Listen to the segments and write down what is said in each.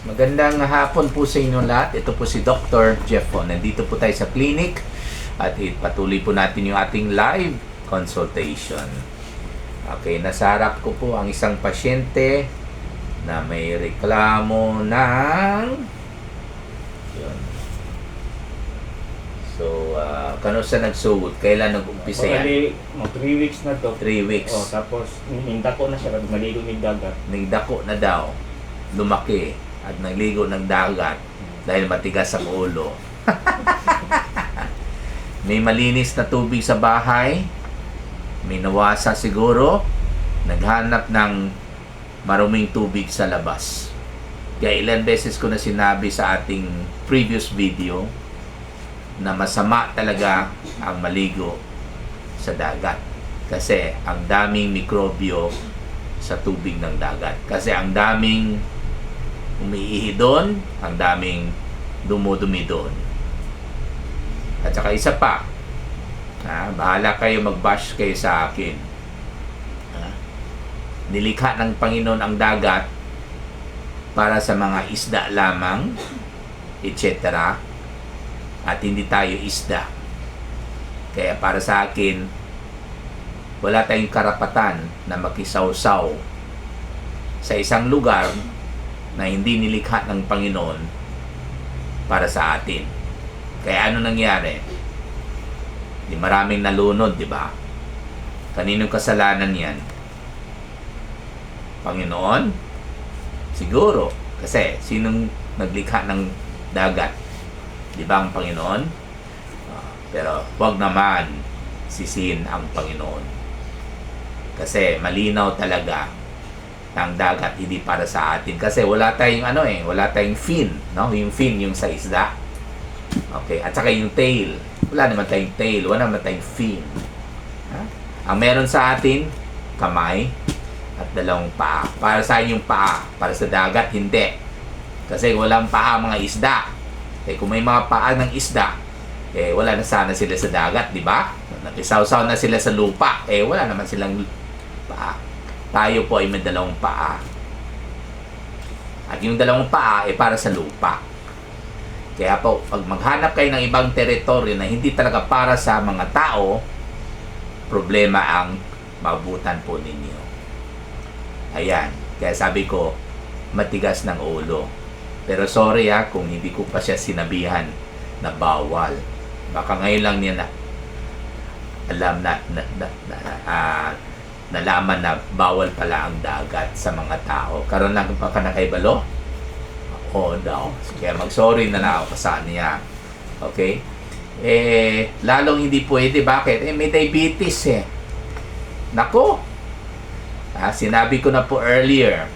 Magandang hapon po sa inyo lahat. Ito po si Dr. Jeffo. Nandito po tayo sa clinic at patuloy po natin yung ating live consultation. Okay, nasa harap ko po ang isang pasyente na may reklamo ng yun. So, kano sa nagsugot? Kailan nag-umpisa yan? 3 weeks na to. 3 weeks. Tapos nindako na siya, maligo ng dagat. Nagdako na daw, lumaki at nagligo ng dagat dahil matigas ang ulo. May malinis na tubig sa bahay, may nawasa siguro, naghanap ng maruming tubig sa labas. Kaya ilan beses ko na sinabi sa ating previous video na masama talaga ang maligo sa dagat kasi ang daming mikrobyo sa tubig ng dagat. Kasi ang daming umiihi doon, ang daming dumudumi doon. At saka isa pa, bahala kayo mag-bash kayo sa akin. Nilikha ng Panginoon ang dagat para sa mga isda lamang, etc. At hindi tayo isda. Kaya para sa akin, wala tayong karapatan na makisawsaw sa isang lugar na hindi nilikha ng Panginoon para sa atin. Kaya ano nangyari? Di maraming nalunod, di ba? Kaninong kasalanan yan? Panginoon? Siguro. Kasi sinong naglikha ng dagat? Di ba ang Panginoon? Pero wag naman sisihin ang Panginoon. Kasi malinaw talaga ang dagat hindi para sa atin. Kasi wala tayong wala tayong fin, no? Yung fin yung sa isda. Okay, at saka yung tail. Wala naman tayong tail, wala naman tayong fin. Ang meron sa atin, kamay at dalawang paa. Para sa yung paa, para sa dagat hindi. Kasi walang paa mga isda. Kung may mga paa ng isda, wala na sana sila sa dagat, di ba? Nakisaw-saw na sila sa lupa, wala naman silang paa. Tayo po ay may dalawang paa. At yung dalawang paa para sa lupa. Kaya po, pag maghanap kayo ng ibang teritoryo na hindi talaga para sa mga tao, problema ang mabutan po ninyo. Ayan. Kaya sabi ko, matigas ng ulo. Pero sorry kung hindi ko pa siya sinabihan na bawal. Baka ngayon lang niya na alam nalaman na bawal pala ang dagat sa mga tao. Karon lang pa ka nakaibalo? Oo daw. Kaya mag-sorry na ako sa niya. Okay? Lalong hindi pwede. Bakit? May diabetes Nako! Sinabi ko na po earlier,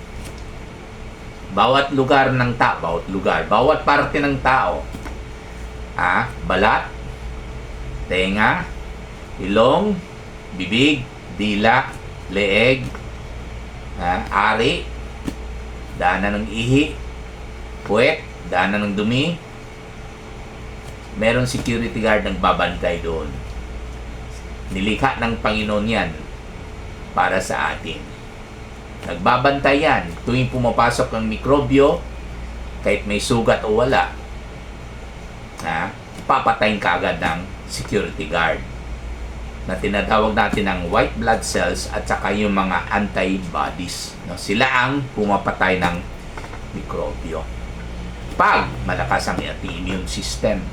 bawat lugar ng tao, bawat parte ng tao, balat, tenga, ilong, bibig, dila, leeg, ari, daanan ng ihi, puwet, daanan ng dumi, meron security guard ng babantay doon. Nilikha ng Panginoon yan para sa atin. Nagbabantay yan tuwing pumapasok ang mikrobyo, kahit may sugat o wala, papatayin ka agad ng security guard na tinatawag natin ng white blood cells at saka yung mga antibodies. Sila ang pumapatay ng mikrobyo pag malakas ang ating immune system.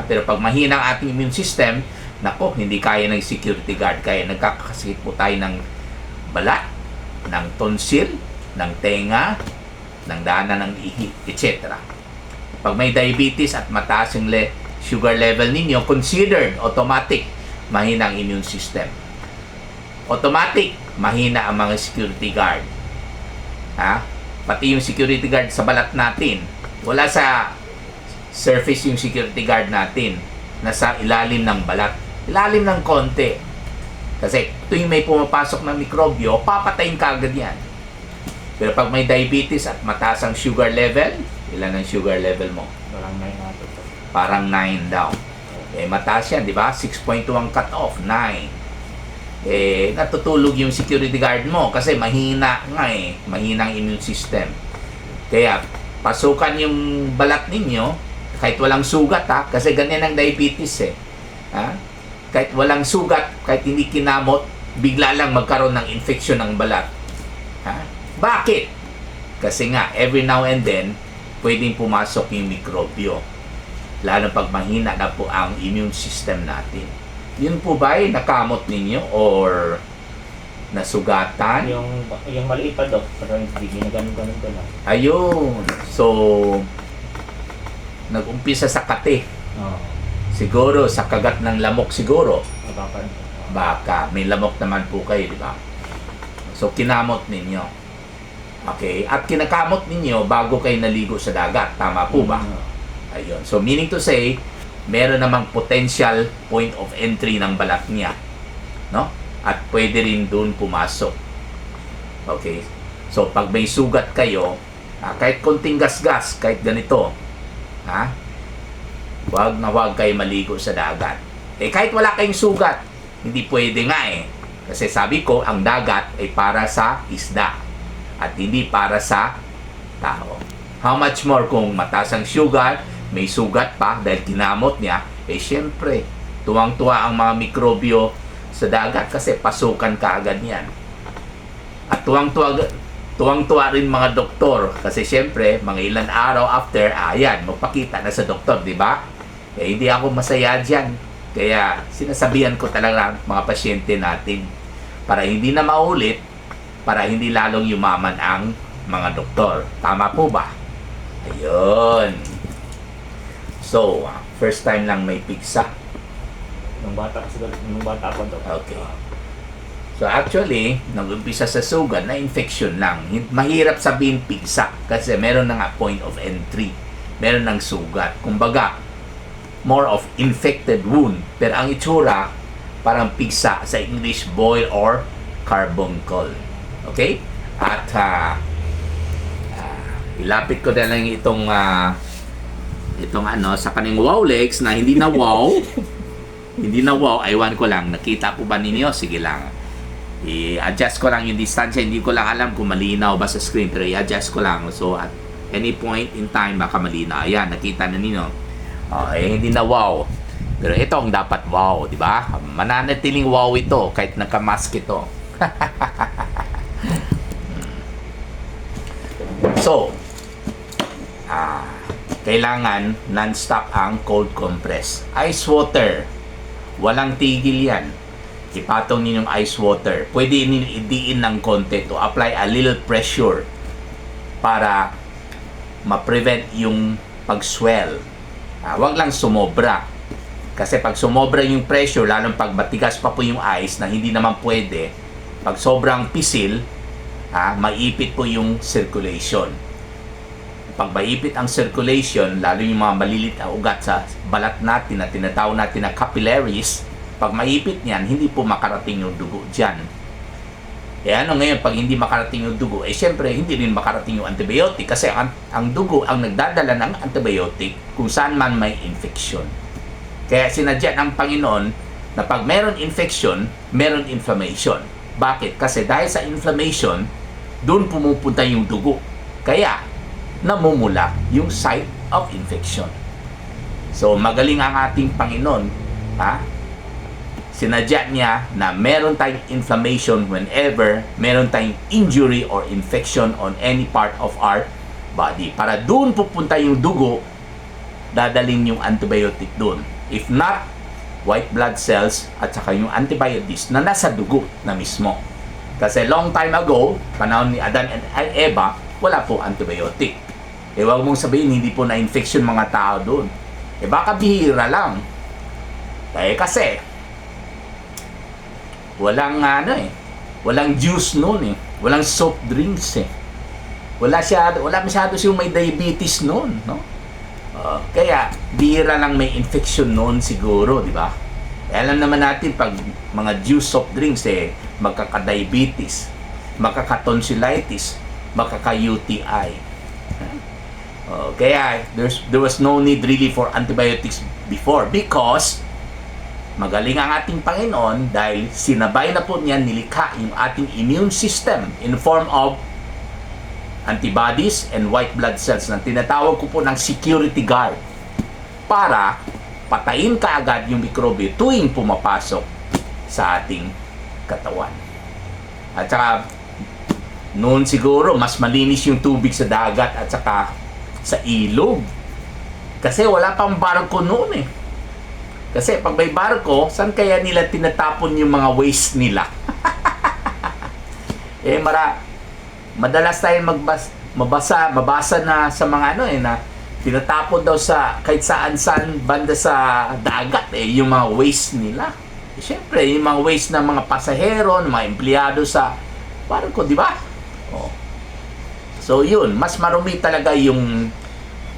Pero pag mahina ang ating immune system, nako, hindi kaya ng security guard. Kaya nagkakasakit po tayo ng balat, ng tonsil, ng tenga, ng daanan ng ihi, etc. Pag may diabetes at mataas yung sugar level ninyo, considered automatic mahina ang immune system. Automatic mahina ang mga security guard. Pati yung security guard sa balat natin, wala sa surface yung security guard natin, nasa ilalim ng balat, ilalim ng konti. Kasi tuwing may pumapasok ng mikrobyo, papatayin ka agad yan. Pero pag may diabetes at mataas ang sugar level, ilan ang sugar level mo? Parang 9 nato. Parang 9 daw. Mataas yan, di ba? 6.2 ang cut-off, 9. Natutulog yung security guard mo kasi mahina nga mahina ang immune system. Kaya pasukan yung balat ninyo, kahit walang sugat ha, kasi ganyan ang diabetes eh. Ha? Kahit walang sugat, kahit hindi kinamot, bigla lang magkaroon ng infection ng balat. Ha? Bakit? Kasi nga, every now and then, pwedeng pumasok yung mikrobyo. Lalo pag mahina na po ang immune system natin. Yun po ba ay nakamot ninyo or nasugatan? Yung maliit pa, Dok. Pero hindi ginaganon-ganon ko lang. Ayun. So, nag-umpisa sa kate. Oo. Siguro, sa kagat ng lamok siguro. Baka. Baka. May lamok naman po kayo, di ba? So, kinamot ninyo. Okay? At kinakamot ninyo bago kayo naligo sa dagat. Tama po ba? Ayun. So, meaning to say, meron namang potential point of entry ng balat niya. No? At pwede rin doon pumasok. Okay? So, pag may sugat kayo, kahit konting gasgas, kahit ganito, wag na wag kayo maligo sa dagat. Eh, kahit wala kayong sugat, hindi pwede nga eh. Kasi sabi ko, ang dagat ay para sa isda at hindi para sa tao. How much more kung mataas ang sugar, may sugat pa dahil kinamot niya, eh syempre, tuwang-tuwa ang mga mikrobyo sa dagat kasi pasukan kaagad yan. At tuwang-tuwa rin mga doktor kasi syempre, mga ilan araw after, ayan, magpakita na sa doktor, di ba? Eh, hindi ako masaya dyan. Kaya sinasabihan ko talaga mga pasyente natin para hindi na maulit, para hindi lalong yumaman ang mga doktor. Tama po ba? Ayun. So, first time lang may pigsa. Nung bata ko, Dok. Okay. So actually, nag-umpisa sa sugat na infection lang. Mahirap sabihin pigsa kasi meron na nga point of entry. Meron ng sugat. Kumbaga, more of infected wound. Pero ang itsura, parang pigsa sa English, boil or carbuncle. Okay? At ilapit ko na lang itong sa kaning wow legs na hindi na wow. Hindi na wow. Aywan ko lang. Nakita po ba ninyo? Sige lang. I-adjust ko lang yung distansya. Hindi ko lang alam kung malinaw ba sa screen. Pero i-adjust ko lang. So, at any point in time, baka malinaw. Ayan, nakita na ninyo. Hindi na wow. Pero ito ang dapat wow, di ba? Mananatiling wow ito kahit naka-mask ito. So, kailangan non-stop ang cold compress. Ice water. Walang tigil yan. Ipatong ninyong ice water. Pwede idiin ng konti to apply a little pressure para ma-prevent yung pag-swell. Wag lang sumobra. Kasi pag sumobra yung pressure, lalong pag matigas pa po yung ice na hindi naman pwede, pag sobrang pisil, maipit po yung circulation. Pag maipit ang circulation, lalo yung mga malilit na ugat sa balat natin na tinatawag natin na capillaries, pag maipit niyan, hindi po makarating yung dugo dyan. Eh ano ngayon, pag hindi makarating yung dugo, eh syempre, hindi rin makarating yung antibiotic kasi ang dugo ang nagdadala ng antibiotic kung saan man may infection. Kaya sinadya ng Panginoon na pag meron infection, meron inflammation. Bakit? Kasi dahil sa inflammation, doon pumupunta yung dugo. Kaya, namumula yung site of infection. So, magaling ang ating Panginoon, sinadya niya na meron tayong inflammation whenever meron tayong injury or infection on any part of our body. Para doon pupunta yung dugo, dadalhin yung antibiotic doon. If not, white blood cells at saka yung antibiotics na nasa dugo na mismo. Kasi long time ago, panahon ni Adan and Eva, wala po antibiotic. Eh wag mong sabihin, hindi po na-infection mga tao doon. Eh baka bihira lang. Kasi, walang walang juice noon walang soft drinks wala masyado siyang may diabetes noon, no? Kaya bihira lang may infection noon siguro, di ba? Alam naman natin pag mga juice soft drinks magkaka-diabetes, magkaka-tonsillitis, magkaka-UTI. Kaya there was no need really for antibiotics before because magaling ang ating Panginoon dahil sinabay na po niya nilikha yung ating immune system in form of antibodies and white blood cells na tinatawag ko po ng security guard para patayin kaagad yung mikrobyo tuwing pumapasok sa ating katawan. At saka noon siguro mas malinis yung tubig sa dagat at saka sa ilog. Kasi wala pang barko noon eh. Kasi pag may barko, saan kaya nila tinatapon yung mga waste nila? Madalas tayo mabasa na sa mga na tinatapon daw sa kahit saan banda sa dagat yung mga waste nila. Siyempre, yung mga waste ng mga pasahero, ng mga empleyado sa barko, di ba? Oh. So yun, mas marumi talaga yung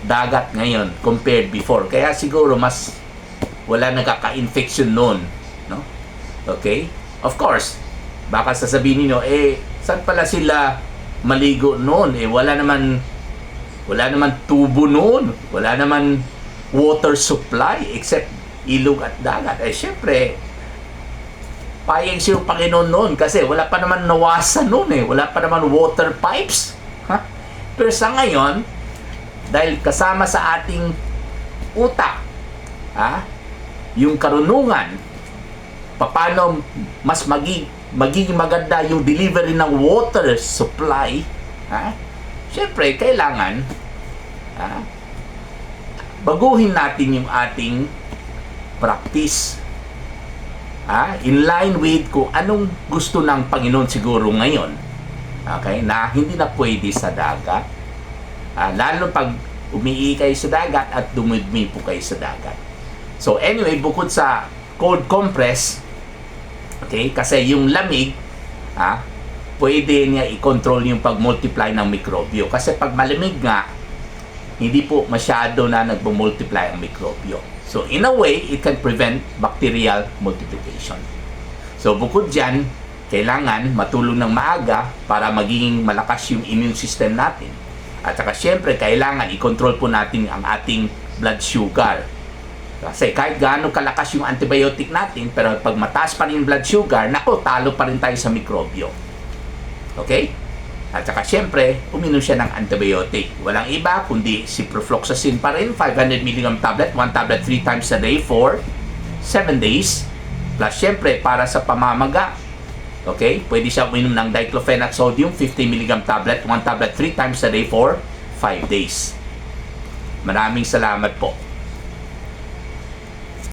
dagat ngayon compared before. Kaya siguro mas wala nagkaka-infection noon, no? Okay? Of course, baka sasabihin niyo, saan pala sila maligo noon? Wala naman tubo noon. Wala naman water supply except ilog at dagat. Syempre, payag siya yung Panginoon noon kasi wala pa naman nawasan noon Wala pa naman water pipes. Pero sa ngayon, dahil kasama sa ating utak, yung karunungan, paano mas magiging maganda yung delivery ng water supply, syempre, kailangan baguhin natin yung ating practice. In line with kung anong gusto ng Panginoon siguro ngayon. Okay? Na hindi na pwede sa dagat. Lalo pag umiihi kayo sa dagat at dumidmi po kayo sa dagat. So anyway, bukod sa cold compress, okay, kasi yung lamig, pwede niya i-control yung pag-multiply ng mikrobyo. Kasi pag malamig nga, hindi po masyado na nagbo-multiply ang mikrobyo. So in a way, it can prevent bacterial multiplication. So bukod dyan, kailangan matulog ng maaga para maging malakas yung immune system natin. At saka syempre, kailangan i-control po natin ang ating blood sugar. Kasi kahit gaano kalakas yung antibiotic natin, pero pag mataas pa rin yung blood sugar, talo pa rin tayo sa mikrobyo. Okay? At saka syempre, uminom siya ng antibiotic. Walang iba kundi ciprofloxacin pa rin, 500 mg tablet, 1 tablet 3 times a day for 7 days. Plus syempre, para sa pamamaga, okay, pwede siya uminom ng diclofenac sodium, 50 mg tablet, 1 tablet 3 times a day for 5 days. Maraming salamat po.